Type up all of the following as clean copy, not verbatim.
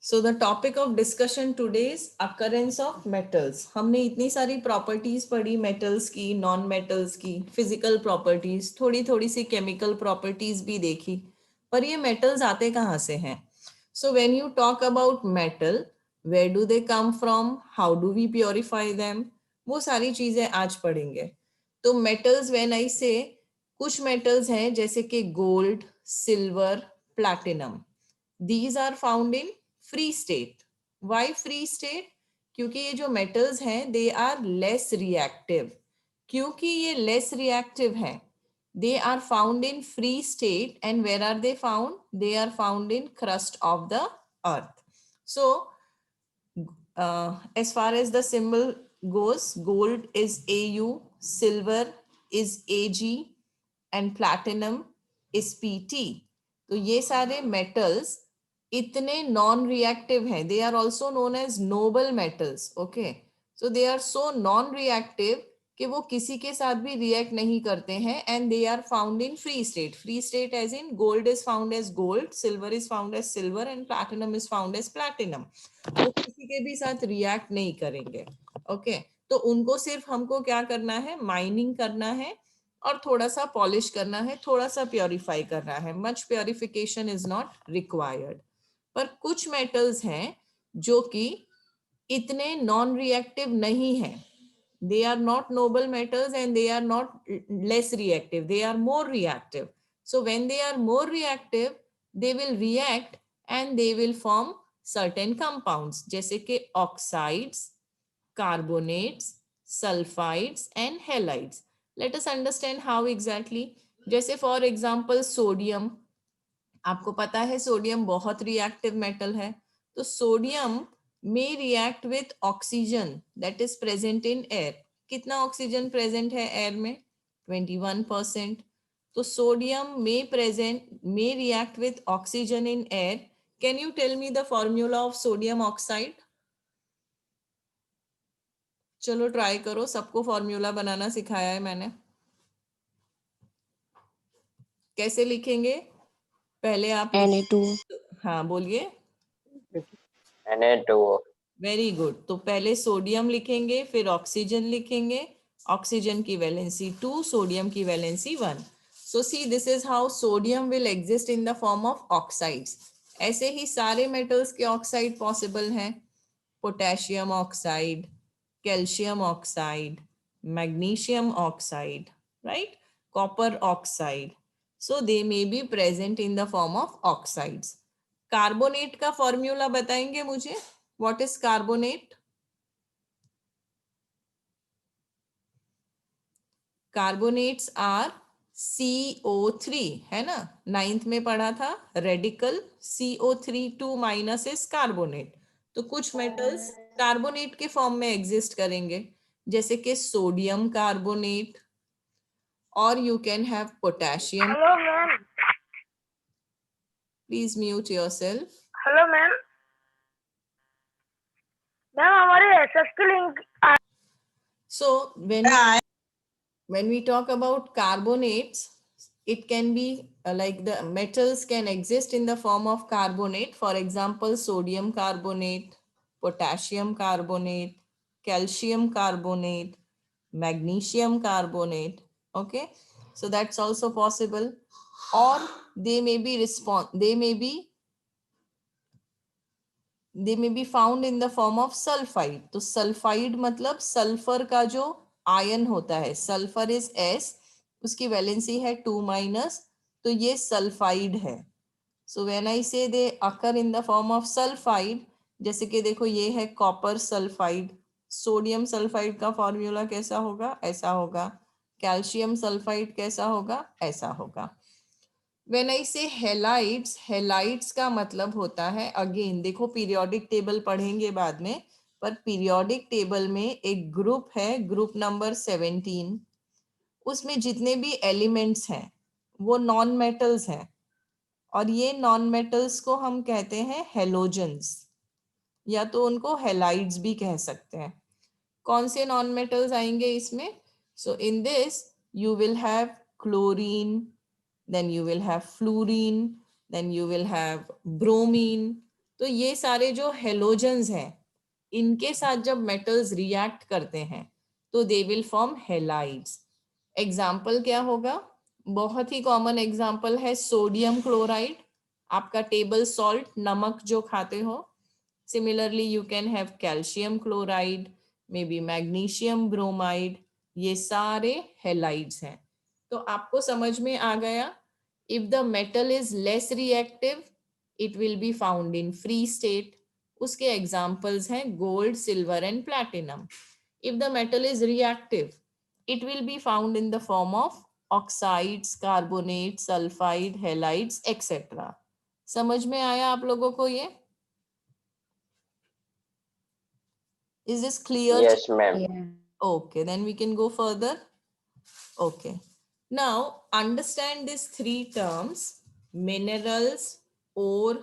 So the topic of discussion today is occurrence of metals. हमने इतनी सारी properties पढ़ी मेटल्स की, नॉन मेटल्स की, फिजिकल प्रॉपर्टीज, थोड़ी थोड़ी सी केमिकल प्रॉपर्टीज भी देखी, पर ये मेटल्स आते कहाँ से हैं? So when you talk about metal, where do they come from? How do we purify them? वो सारी चीजें आज पढ़ेंगे. तो मेटल्स व्हेन आई से, कुछ मेटल्स हैं जैसे कि gold, silver, platinum. These are found in free state. Why free state? क्योंकि ये जो metals हैं they are less reactive. क्योंकि ये less reactive हैं, they are found in free state. And where are they found? They are found in crust of the earth. So as far as the symbol goes, gold is AU, silver is AG and platinum is PT. तो ये सारे metals इतने non reactive हैं, they are also known as noble metals. Okay, so they are so non reactive कि वो किसी के साथ भी रिएक्ट नहीं करते हैं. And they are found in free state. Free state as in gold is found as gold, silver is found as silver and platinum is found as platinum. वो किसी के भी साथ रिएक्ट नहीं करेंगे. ओके, तो उनको सिर्फ हमको क्या करना है, माइनिंग करना है और थोड़ा सा पॉलिश करना है, थोड़ा सा प्योरीफाई करना है. Much purification is not required. पर कुछ मेटल्स हैं जो कि इतने नॉन रिएक्टिव नहीं हैं. They are not noble metals and they are not less reactive, they are more reactive. So when they are more reactive they will react and they will form certain compounds जैसे कि oxides, carbonates, sulphides and halides. Let us understand how exactly. जैसे for example sodium. आपको पता है sodium बहुत reactive metal है. तो sodium में react with oxygen that is present in air. कितना ऑक्सीजन प्रेजेंट है एयर में? 21%. तो सोडियम में react with oxygen in air. Can you tell me the formula of sodium oxide? चलो ट्राई करो, सबको फॉर्मूला बनाना सिखाया है मैंने. कैसे लिखेंगे पहले आप Na2. हाँ बोलिए. Na2O. Very good. तो पहले सोडियम लिखेंगे, फिर ऑक्सीजन लिखेंगे. ऑक्सीजन की वैलेंसी 2, सोडियम की valency 1. So see this is how sodium will exist in the form of oxides. ऐसे ही सारे मेटल्स के ऑक्साइड पॉसिबल हैं. Potassium oxide, calcium oxide, magnesium oxide, right, copper oxide. So they may be present in the form of oxides. Carbonate का formula बताएंगे मुझे? What is carbonate? Carbonates are CO3, है ना, 9th में पढ़ा था. Radical CO3 2 minus is carbonate. तो कुछ मेटल्स कार्बोनेट के फॉर्म में एग्जिस्ट करेंगे जैसे कि सोडियम कार्बोनेट, और you can have potassium. Hello ma'am. Please mute yourself. Hello ma'am. Ma'am हमारे एसएस की link. So when we talk about carbonates, it can be like the metals can exist in the form of carbonate. For example, sodium carbonate, potassium carbonate, calcium carbonate, magnesium carbonate. Okay, so that's also possible. Or they may be found in the form of sulfide. तो sulphide मतलब sulphur का जो ion होता है, sulphur is S, उसकी valency है 2 minus, तो ये सल्फाइड है. सो when I say they occur in the form of sulphide, जैसे कि देखो ये है कॉपर सल्फाइड. सोडियम सल्फाइड का फॉर्मूला कैसा होगा? ऐसा होगा. कैल्शियम सल्फाइड कैसा होगा? ऐसा होगा. When I say halides, halides का मतलब होता है, अगेन देखो पीरियोडिक टेबल पढ़ेंगे बाद में, पर पीरियोडिक टेबल में एक ग्रुप है, ग्रुप नंबर 17. उसमें जितने भी एलिमेंट्स हैं वो नॉन मेटल्स हैं, और ये नॉन मेटल्स को हम कहते हैं हेलोजेंस, या तो उनको हेलाइड्स भी कह सकते हैं. कौन से नॉन मेटल्स आएंगे इसमें? So in this you will have chlorine, then you will have fluorine, then you will have bromine, तो ये सारे जो हेलोजन्स हैं, इनके साथ जब मेटल्स रिएक्ट करते हैं तो दे विल फॉर्म हेलाइड्स. एग्जाम्पल क्या होगा? बहुत ही कॉमन एग्जाम्पल है सोडियम क्लोराइड, आपका टेबल सॉल्ट, नमक जो खाते हो. Similarly you can have calcium chloride, may be magnesium bromide. ये सारे हेलाइड्स हैं. तो आपको समझ में आ गया. If the metal is less reactive, it will be found in free state. उसके एग्जाम्पल्स हैं gold, silver and platinum. If the metal is reactive, it will be found in the form of oxides, carbonates, sulfide, halides, etc. समझ में आया आप लोगों को ये? Is this clear? Yes, ma'am. Yeah. Okay, then we can go further. Okay. Now understand these three terms: minerals, ore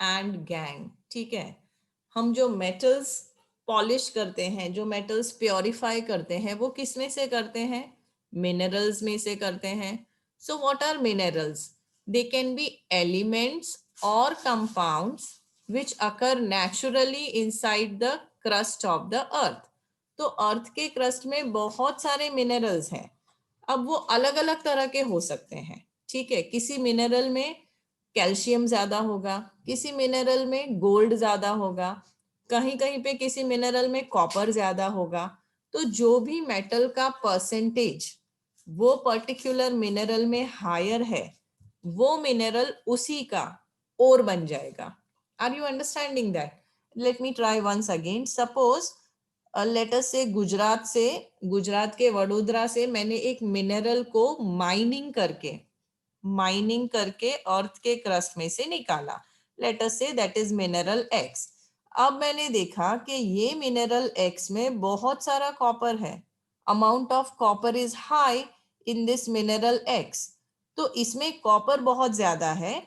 and gangue. ठीक है. हम जो metals पॉलिश करते हैं, जो मेटल्स प्योरीफाई करते हैं, वो किस में से करते हैं? मिनरल्स में से करते हैं. So what are minerals? They can be elements और compounds which occur naturally inside the crust of the earth. तो अर्थ के क्रस्ट में बहुत सारे मिनरल्स हैं. अब वो अलग अलग तरह के हो सकते हैं. ठीक है. किसी मिनरल में कैल्शियम ज्यादा होगा, किसी मिनरल में गोल्ड ज्यादा होगा, कहीं कहीं पे किसी मिनरल में कॉपर ज्यादा होगा. तो जो भी मेटल का परसेंटेज वो पर्टिकुलर मिनरल में हायर है, वो मिनरल उसी का ओर बन जाएगा. Are you understanding that? Let me try once again. Suppose let us say Gujarat के वडोदरा से मैंने एक मिनरल को माइनिंग करके अर्थ के क्रस्ट में से निकाला. Late us say that is mineral x. अब मैंने देखा कि ये मिनरल एक्स में बहुत सारा कॉपर है. Amount of copper is high in this mineral x. तो इसमें कॉपर बहुत ज्यादा है,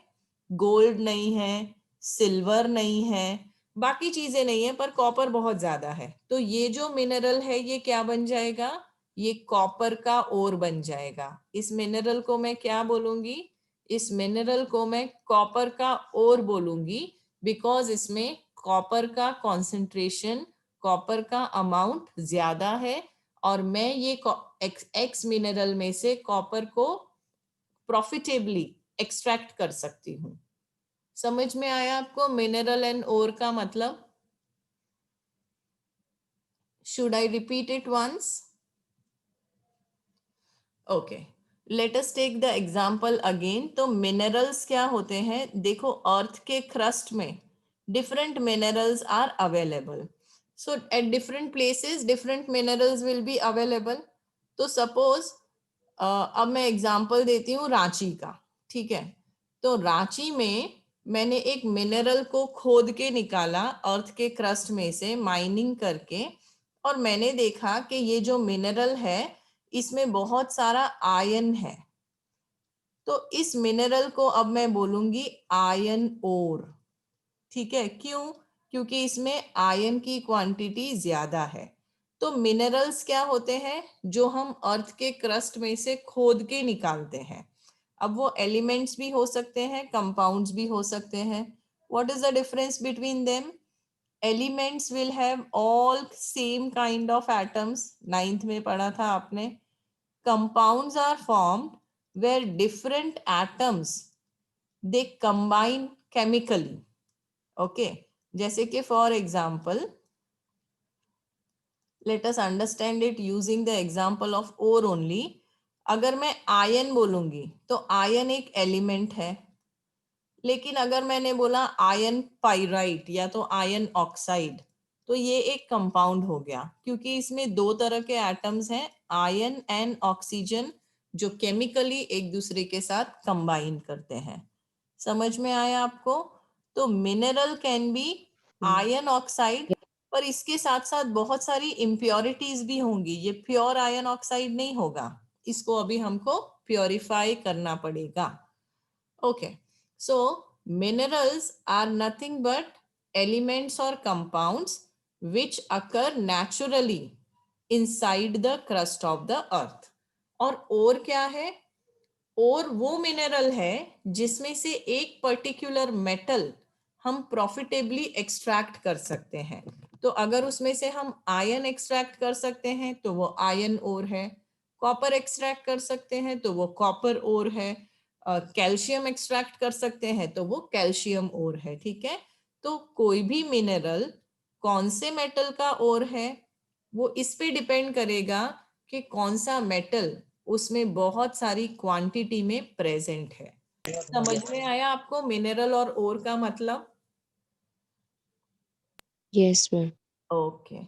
गोल्ड नहीं है, सिल्वर नहीं है, बाकी चीजें नहीं है, पर कॉपर बहुत ज्यादा है. तो ये जो मिनरल है ये क्या बन जाएगा? ये कॉपर का ओर बन जाएगा. इस मिनरल को मैं क्या बोलूंगी? इस मिनरल को मैं कॉपर का ओर बोलूंगी, बिकॉज इसमें कॉपर का कॉन्सेंट्रेशन, कॉपर का अमाउंट ज्यादा है, और मैं ये एक्स मिनरल में से कॉपर को प्रॉफिटेबली एक्सट्रैक्ट कर सकती हूँ. समझ में आया आपको मिनरल एंड ओर का मतलब? Should I repeat it once? Okay, let us take the example again. तो मिनरल्स क्या होते हैं? देखो, अर्थ के क्रस्ट में different minerals are available. So at different places different minerals will be available. तो suppose अब मैं एग्जांपल देती हूँ रांची का. ठीक है. तो रांची में मैंने एक मिनरल को खोद के निकाला अर्थ के क्रस्ट में से, माइनिंग करके, और मैंने देखा कि ये जो मिनरल है इसमें बहुत सारा आयन है. तो इस मिनरल को अब मैं बोलूंगी आयन ओर. ठीक है. क्यों? क्योंकि इसमें आयन की क्वांटिटी ज्यादा है. तो मिनरल्स क्या होते हैं? जो हम अर्थ के क्रस्ट में से खोद के निकालते हैं. अब वो एलिमेंट्स भी हो सकते हैं, कंपाउंड्स भी हो सकते हैं. What is the difference between them? Elements will have all same kind of atoms, 9th में पढ़ा था आपने. Compounds are formed where different atoms they combine chemically. Okay. जैसे कि for example, let us understand it using the example of ore only. अगर मैं ion बोलूंगी तो आयन एक एलिमेंट है, लेकिन अगर मैंने बोला आयन पाइराइट या तो आयन ऑक्साइड, तो ये एक कंपाउंड हो गया, क्योंकि इसमें दो तरह के एटम्स हैं, आयन एंड ऑक्सीजन, जो केमिकली एक दूसरे के साथ कंबाइन करते हैं. समझ में आया आपको? तो mineral can be ion oxide, पर इसके साथ साथ बहुत सारी इम्प्योरिटीज भी होंगी. ये प्योर आयन ऑक्साइड नहीं होगा, इसको अभी हमको प्योरीफाई करना पड़ेगा. Okay. So minerals are nothing but elements or compounds which occur naturally inside the crust of the earth. और ore क्या है? और वो मिनरल है जिसमें से एक पर्टिकुलर मेटल हम प्रॉफिटेबली एक्सट्रैक्ट कर सकते हैं। तो अगर उसमें से हम आयन एक्सट्रैक्ट कर सकते हैं तो वो आयन ओर है, कॉपर एक्सट्रैक्ट कर सकते हैं तो वो कॉपर ओर है, कैल्शियम एक्सट्रैक्ट कर सकते हैं तो वो कैल्शियम ओर है। ठीक है, तो कोई भी मिनरल कौन से मेटल का ओर है वो इस पे डिपेंड करेगा कि कौन सा मेटल उसमें बहुत सारी क्वांटिटी में प्रेजेंट है। समझ में आया आपको मिनरल और ओर का मतलब? Yes, ma'am. Okay.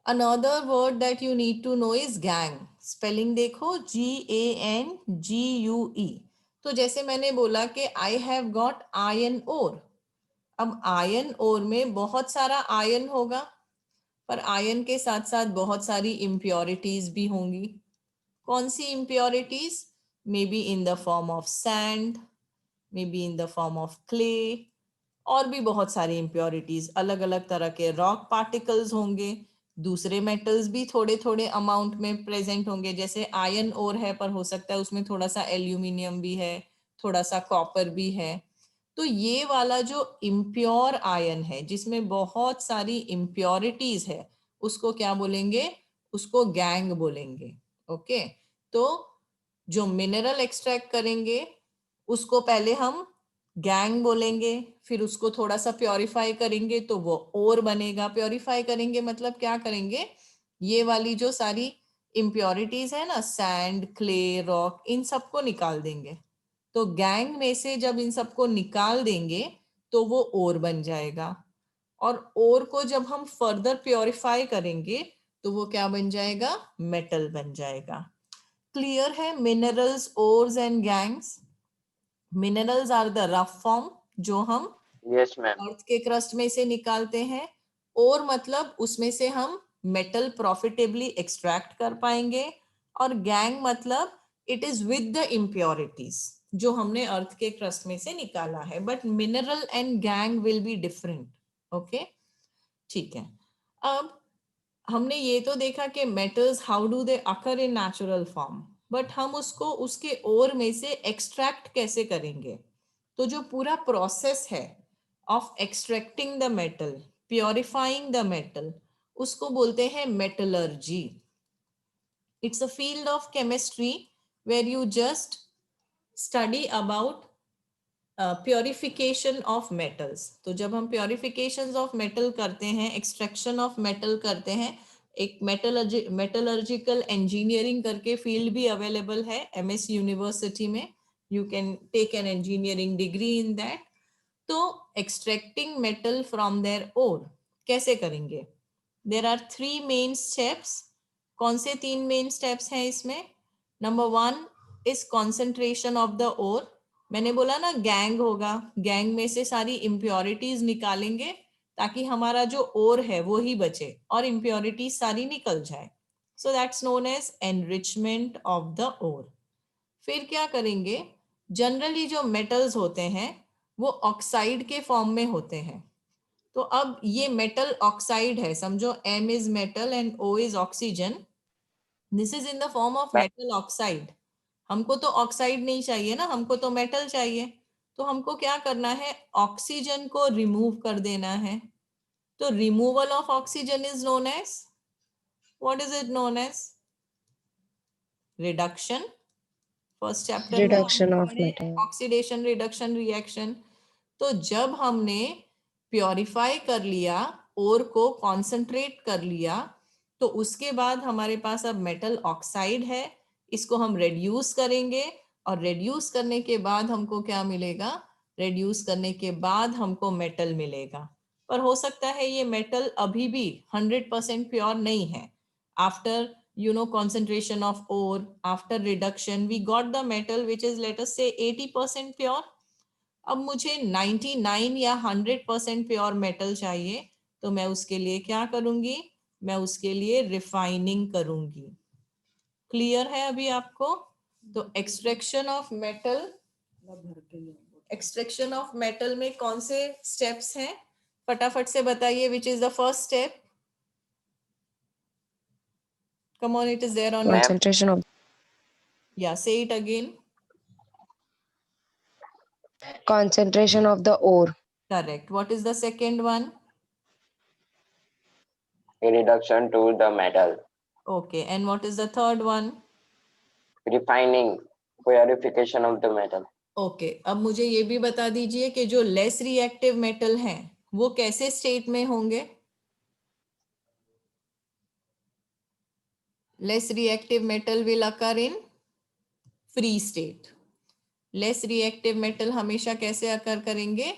Another word that you need to know is gang. Spelling देखो GANGUE. तो जैसे मैंने बोला कि I have got iron ore. अब आयन ओर में बहुत सारा आयन होगा, पर आयन के साथ साथ बहुत सारी इम्प्योरिटीज भी होंगी। कौन सी impurities? May be in the form of sand, may be in the form of clay, और भी बहुत सारी इम्प्योरिटीज, अलग अलग तरह के रॉक पार्टिकल्स होंगे। दूसरे मेटल्स भी थोड़े थोड़े अमाउंट में प्रेजेंट होंगे, जैसे आयन ओर है पर हो सकता है उसमें थोड़ा सा एल्यूमिनियम भी है, थोड़ा सा कॉपर भी है। तो ये वाला जो इम्प्योर आयन है जिसमें बहुत सारी इम्प्योरिटीज है उसको क्या बोलेंगे? उसको गैंग बोलेंगे। ओके, तो जो मिनरल एक्सट्रैक्ट करेंगे उसको पहले हम गैंग बोलेंगे, फिर उसको थोड़ा सा प्योरीफाई करेंगे तो वो ओर बनेगा। प्योरीफाई करेंगे मतलब क्या करेंगे? ये वाली जो सारी इम्प्योरिटीज है ना, सैंड, क्ले, रॉक, इन सबको निकाल देंगे। तो गैंग में से जब इन सबको निकाल देंगे तो वो ओर बन जाएगा, और ओर को जब हम फर्दर प्योरीफाई करेंगे तो वो क्या बन जाएगा? मेटल बन जाएगा। क्लियर है? Minerals, ores and gangues. Minerals are the rough form जो हम Yes, ma'am. अर्थ के क्रस्ट में से निकालते हैं। और मतलब उसमें से हम मेटल प्रॉफिटेबली एक्सट्रैक्ट कर पाएंगे। और गैंग मतलब it is with the impurities जो हमने अर्थ के क्रस्ट में से निकाला है। But mineral and gang will be different. Okay, ठीक है। अब हमने ये तो देखा कि metals how do they occur in natural form, but हम उसको उसके ओर में से एक्सट्रैक्ट कैसे करेंगे? तो जो पूरा प्रोसेस है of extracting the metal, purifying the metal, उसको बोलते हैं metallurgy. It's a field of chemistry where you just study about purification of metals. तो जब हम प्योरिफिकेशन ऑफ मेटल करते हैं, एक्सट्रैक्शन ऑफ मेटल करते हैं, एक मेटलर्जिकल इंजीनियरिंग करके फील्ड भी अवेलेबल है एमएस यूनिवर्सिटी में। You can take an engineering degree in that. तो extracting metal from their ore कैसे करेंगे? There are 3 main steps. कौन से 3 मेन स्टेप्स हैं इसमें? Number 1 is concentration of the ore. मैंने बोला ना गैंग होगा, गैंग में से सारी इम्प्योरिटीज निकालेंगे ताकि हमारा जो ओर है वो ही बचे और इम्प्योरिटीज सारी निकल जाए। So that's known as enrichment of the ore. फिर क्या करेंगे? जनरली जो मेटल्स होते हैं वो ऑक्साइड के फॉर्म में होते हैं। तो अब ये मेटल ऑक्साइड है, समझो M is metal and O is oxygen. This is in the form of metal oxide. हमको तो ऑक्साइड नहीं चाहिए ना, हमको तो मेटल चाहिए। तो हमको क्या करना है? ऑक्सीजन को रिमूव कर देना है। तो removal of oxygen is known as, what is it known as? Reduction. First chapter में Reduction हमने of पढ़े matter. Oxidation reduction reaction. तो जब हमने प्योरीफाई कर लिया, ओर को कॉन्सेंट्रेट कर लिया, तो उसके बाद हमारे पास अब मेटल ऑक्साइड है। इसको हम रेड्यूस करेंगे और रेड्यूस करने के बाद हमको क्या मिलेगा? रेड्यूस करने के बाद हमको मेटल मिलेगा। पर हो सकता है ये मेटल अभी भी 100% प्योर नहीं है। After concentration of ore, after reduction we got the metal which is, let us say, 80% pure. अब मुझे 99 या 100% प्योर मेटल चाहिए, तो मैं उसके लिए क्या करूंगी? मैं उसके लिए रिफाइनिंग करूंगी। क्लियर है अभी आपको? तो extraction of metal, extraction of metal में कौन से स्टेप्स हैं? फटाफट से बताइए, which is the first step? Come on, it is there on your, Concentration of yeah, say it again. concentration of the ore. Correct. What is the second one? A reduction to the metal. Okay. And what is the third one? Refining, purification of the metal. Okay अब मुझे ये भी बता दीजिए कि जो less reactive metal हैं वो कैसे स्टेट में होंगे? Less reactive metal will occur in free state. Less reactive metal हमेशा कैसे अकर करेंगे?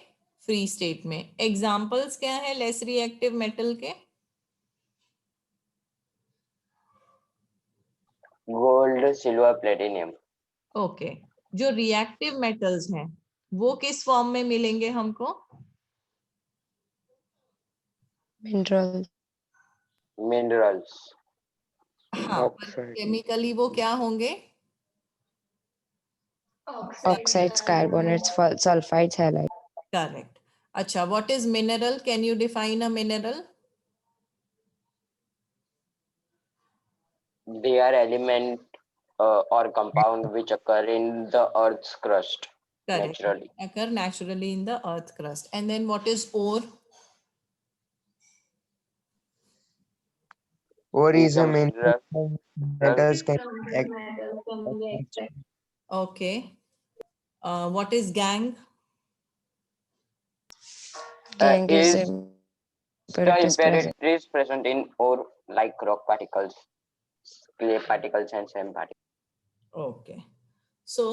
फ्री स्टेट में. एग्जांपल्स क्या है लेस रिएक्टिव मेटल के? Gold, silver, platinum. ओके जो रिएक्टिव मेटल्स हैं वो किस फॉर्म में मिलेंगे हमको? Minerals. Minerals. हाँ केमिकली वो क्या होंगे? Oxides, carbonates, sulfides, halides. Correct. अच्छा what is mineral? Can you define a mineral? They are element or compound which occur in the earth's crust Correct. naturally. Occur naturally in the earth crust. And then what is ore? Ore is a Some main mineral- metals can Okay. What is gangue? Gangue is is the impurities present. impurities present in ore like rock particles, clay particles, and sand particles. Okay. So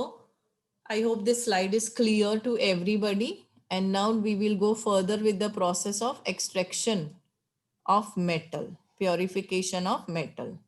I hope this slide is clear to everybody. And now we will go further with the process of extraction of metal, purification of metal.